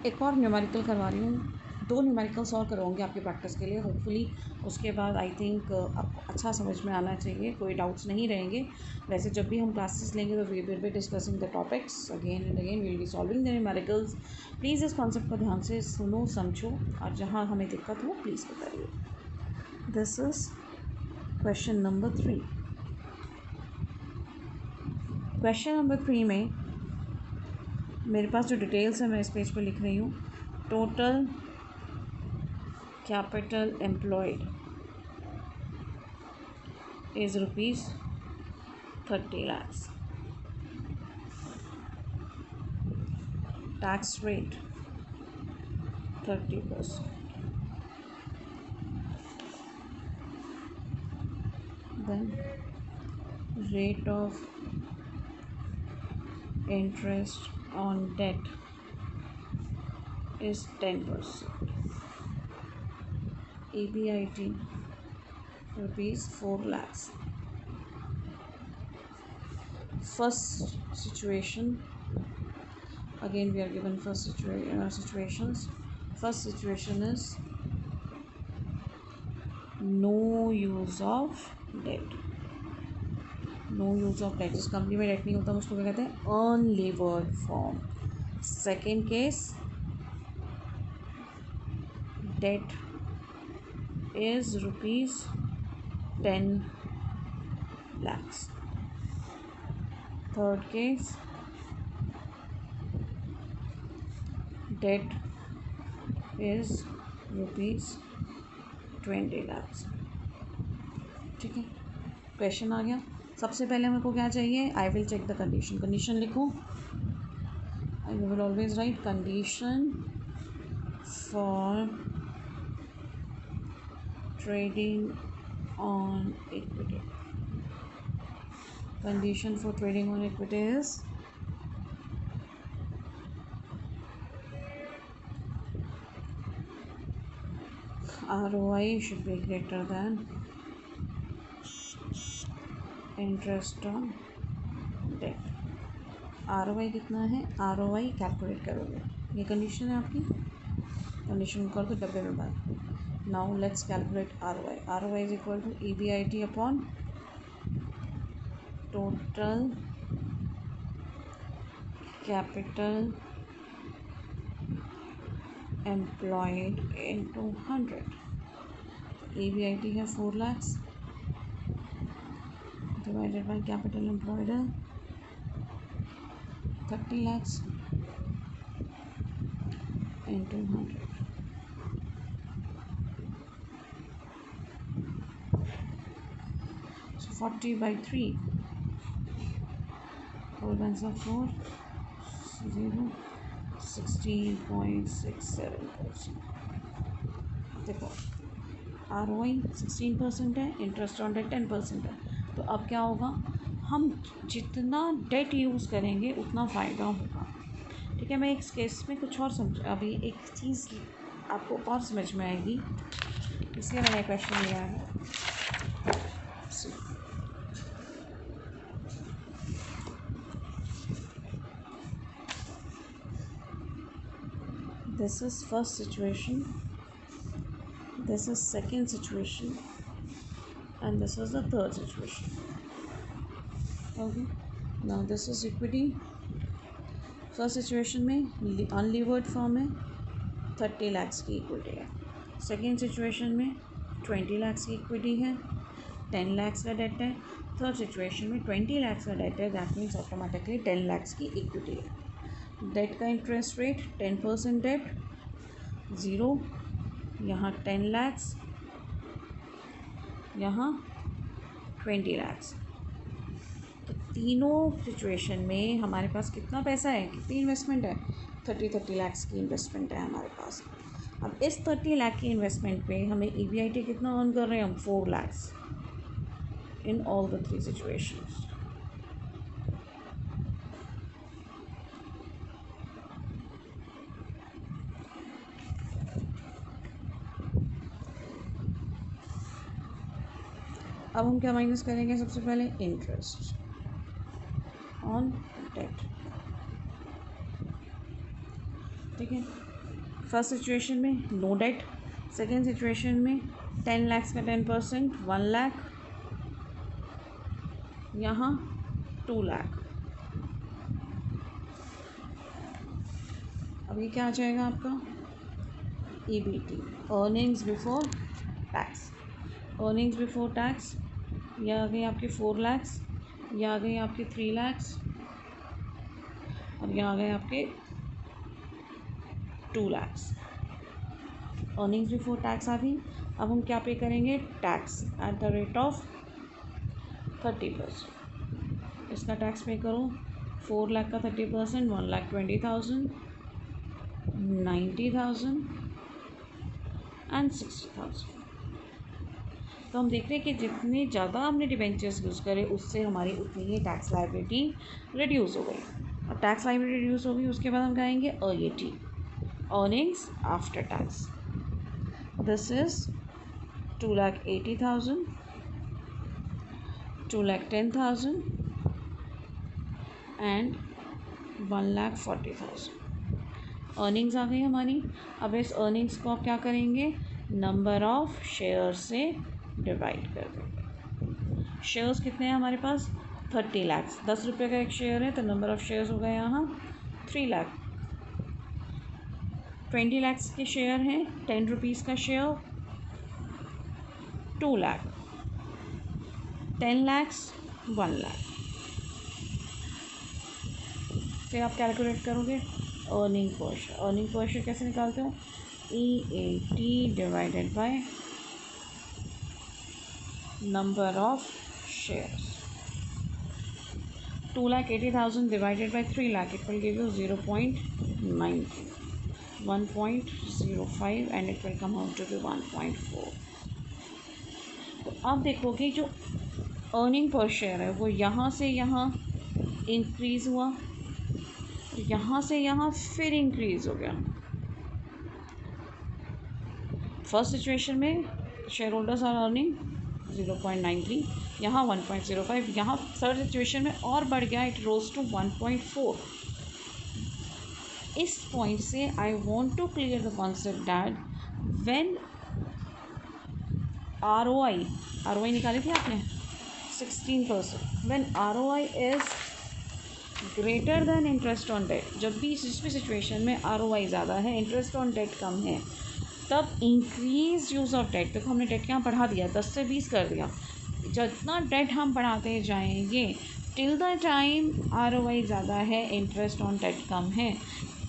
एक और न्यूमेरिकल करवा रही हूँ, 2 न्यूमेरिकल्स और करवाऊँगी आपकी प्रैक्टिस के लिए। होपफुली उसके बाद आई थिंक आपको अच्छा समझ में आना चाहिए, कोई डाउट्स नहीं रहेंगे। वैसे जब भी हम क्लासेस लेंगे तो we will be discussing the topics again and again, we will be solving the numericals. Please इस कॉन्सेप्ट को ध्यान से सुनो, समझो, और जहाँ हमें दिक्कत हो प्लीज़ बताइए। This is question number 3। Question number 3 में मेरे पास जो डिटेल्स है मैं इस पेज पे लिख रही हूँ। Total capital employed is ₹30 lakhs. Tax rate 30%. Then rate of interest on debt is 10%. EBIT ₹4 lakhs. First situation, again we are given first situations. First situation is no use of debt. No use of debt, जिस company में debt नहीं होता उसको क्या कहते हैं, unlevered firm. Second case, debt is ₹10 lakhs. Third case, debt is ₹20 lakhs. ठीक है, क्वेश्चन आ गया। सबसे पहले मेरे को क्या चाहिए, I will check the condition. Condition लिखो, I will always write condition for trading on equity. Condition for trading on equity is ROI should be greater than interest on debt. ROI कितना है, ROI कैलकुलेट करोगे, ये condition है आपकी। Condition कर दो डब्बे में बात। Now let's calculate ROI। ROI is equal to EBIT upon total capital employed into 100। EBIT है 4 lakhs divided by capital employed 30 lakhs into 100. So 40/3, 4 ones are 4, 0, 16.67%। देखो ROI 16% है, इंटरेस्ट ऑन डेट 10% है। तो अब क्या होगा, हम जितना डेट यूज़ करेंगे उतना फ़ायदा होगा। ठीक है, मैं इस केस में कुछ और अभी एक चीज़ आपको और समझ में आएगी, इसलिए मैंने क्वेश्चन लिया है। This is first situation, this is second situation, and this is the third situation. Okay, now this is equity. First situation में अनलीवर्ड फॉर्म है, 30 lakhs की इक्विटी है। सेकेंड सिचुएशन में 20 lakhs की इक्विटी है, 10 lakhs का डेट है। Third situation में 20 lakhs का डेट है, दैट मीन्स ऑटोमेटिकली 10 lakhs की इक्विटी है। डेट का इंटरेस्ट रेट 10% डेट, ज़ीरो, यहाँ 10 lakhs, यहाँ 20 lakhs। तो तीनों सिचुएशन में हमारे पास कितना पैसा है, कितनी इन्वेस्टमेंट है, 30 lakhs की इन्वेस्टमेंट है हमारे पास। अब इस 30 लाख की इन्वेस्टमेंट पे हमें EBIT कितना अर्न कर रहे हैं हम, 4 lakhs in all the 3 situations. अब हम क्या माइनस करेंगे, सबसे पहले इंटरेस्ट ऑन डेट। ठीक है, फर्स्ट सिचुएशन में नो डेट, सेकेंड सिचुएशन में 10 लाख का 10% 1 लाख, यहाँ 2 लाख। अब ये क्या आ जाएगा आपका EBT, earnings before tax. Earnings before tax यह आ गई आपकी 4 लैक्स, यह आ गई आपकी 3 लैक्स, और यहाँ आ गए आपके 2 लैक्स। अर्निंग्स बिफोर टैक्स आ गई। अब हम क्या पे करेंगे, tax at the rate of 30%। इसका टैक्स पे करो, 4 लाख का 30% 1,20,000, 90,000 एंड 60,000। तो हम देख रहे हैं कि जितने ज़्यादा हमने डिबेंचर्स यूज़ करे उससे हमारी उतनी ही टैक्स लायबिलिटी रिड्यूस हो गई। और टैक्स लायबिलिटी रिड्यूस हो गई, उसके बाद हम गाएंगे AET, earnings after tax. This is 2,80,000, 2,10,000 and 1,40,000। Earnings आ गई हमारी। अब इस अर्निंग्स को आप क्या करेंगे, नंबर ऑफ शेयर से डिवाइड कर देंगे। शेयर्स कितने हैं हमारे पास, 30 लैक्स। 10 रुपये का एक शेयर है तो नंबर ऑफ शेयर्स हो गए यहाँ 3 लाख। 20 लैक्स के शेयर हैं, 10 रुपीज़ का शेयर 2 लाख, 10 लैक्स 1 लाख। फिर आप कैलकुलेट करोगे earning per share. Earning per share कैसे निकालते हो, EAT divided by number of shares. 2,80,000 divided by 3 lakh, it will give you 0.90, 1.05 and it will come out to be 1.4। तो अब देखोगे जो अर्निंग पर शेयर है वो यहाँ से यहाँ इंक्रीज़ हुआ, यहाँ से यहाँ फिर इंक्रीज़ हो गया। फर्स्ट सिचुएशन में शेयर होल्डर्स आर अर्निंग 0.93, यहाँ 1.05, यहाँ थर्ड सिचुएशन में और बढ़ गया, इट रोज टू 1.4। इस पॉइंट से I want to clear the concept that when ROI निकाली थी आपने 16%, when ROI is greater than interest on debt, जब भी जिस भी सिचुएशन में ROI ज़्यादा है, इंटरेस्ट ऑन डेट कम है, तब इंक्रीज यूज़ ऑफ डेट। देखो हमने डेट क्या बढ़ा दिया, 10 से 20 कर दिया। जितना डेट हम बढ़ाते जाएंगे टिल द टाइम ROI ज़्यादा है, इंटरेस्ट ऑन डेट कम है,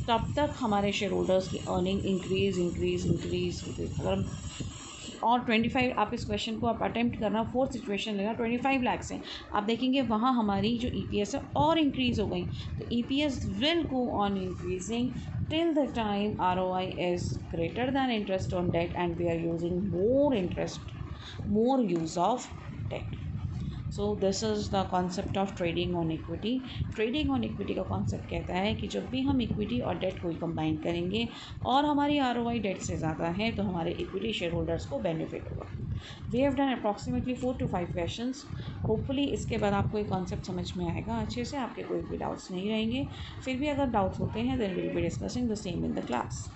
तब तक हमारे शेयर होल्डर्स की अर्निंग इंक्रीज़ होती। अगर और 25 आप इस क्वेश्चन को आप अटेम्प्ट करना, फोर्थ सिचुएशन लेना, 25 लैक्स हैं, आप देखेंगे वहाँ हमारी जो EPS है और इंक्रीज़ हो गई। तो EPS will go on increasing till the time ROI is greater than interest on debt and we are using more use of debt. So this is the concept of trading on equity. Trading on equity का concept कहता है कि जब भी हम equity और date को combine करेंगे और हमारी ROI डेट से ज़्यादा है तो हमारे इक्विटी शेयर होल्डर्स को बेनिफिट होगा। We have done approximately 4 to 5 questions. Hopefully इसके बाद आपको ये कॉन्सेप्ट समझ में आएगा अच्छे से, आपके कोई भी डाउट्स नहीं रहेंगे। फिर भी अगर डाउट्स होते हैं then will be discussing the same in the class.